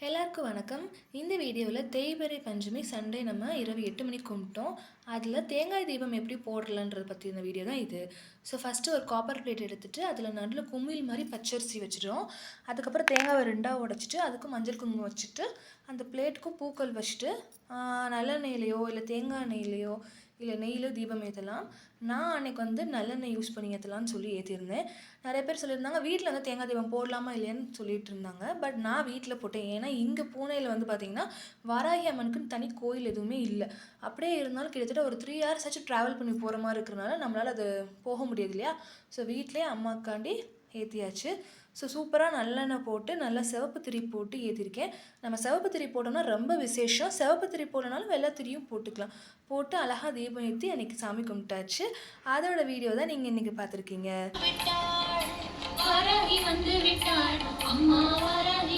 எல்லாருக்கும் வணக்கம். இந்த வீடியோவில் தேய்பிறை பஞ்சமி சண்டே நம்ம இரவு 8 மணிக்கு கும்பிட்டோம். அதில் தேங்காய் தீபம் எப்படி போடலான்றதை பற்றி இந்த வீடியோ தான் இது. ஸோ ஃபஸ்ட்டு ஒரு காப்பர் பிளேட் எடுத்துகிட்டு அதில் நடுவில் குமிழ் மாதிரி பச்சரிசி வச்சுட்டோம். அதுக்கப்புறம் தேங்காவை ரெண்டாக உடைச்சிட்டு அதுக்கு மஞ்சள் குங்குமம் வச்சுட்டு அந்த பிளேட்டுக்கும் பூக்கள் வச்சுட்டு நல்லெண்ணெயிலையோ இல்லை தேங்காய் எண்ணெயிலையோ இல்லை நெய்யில் தீபம் ஏற்றலாம். நான் அன்றைக்கி நல்லெண்ணெய் யூஸ் பண்ணி ஏற்றலான்னு சொல்லி ஏற்றிருந்தேன். நிறைய பேர் சொல்லியிருந்தாங்க வீட்டில் தேங்காய் தீபம் போடலாமா இல்லையான்னு சொல்லிட்டு இருந்தாங்க. பட் நான் வீட்டில் போட்டேன். ஏன்னா இங்கே பூனேயில் பார்த்திங்கன்னா வாராகி அம்மனுக்குன்னு தனி கோயில் எதுவுமே இல்லை. அப்படியே இருந்தாலும் கிட்டத்தட்ட ஒரு 3 hours ஆச்சு ட்ராவல் பண்ணி போகிற மாதிரி இருக்கிறனால நம்மளால் அது போக முடியாது இல்லையா. ஸோ வீட்டிலே அம்மாக்காண்டி ஏற்றியாச்சு. ஸோ சூப்பராக நல்லெண்ணெய் போட்டு நல்லா சிவப்பு திரி போட்டு ஏற்றிருக்கேன். நம்ம சிவப்பு திரி போட்டோம்னா ரொம்ப விசேஷம். சிவப்பு திரி போடனாலும் வெள்ளை திரியும் போட்டுக்கலாம். போட்டு அழகாக தீபம் ஏற்றி அன்றைக்கி சாமி கும்பிட்டாச்சு. அதோட வீடியோ தான் நீங்கள் இன்றைக்கி பார்த்துருக்கீங்க. வாராகி வந்து விட்டாள் அம்மா வாராகி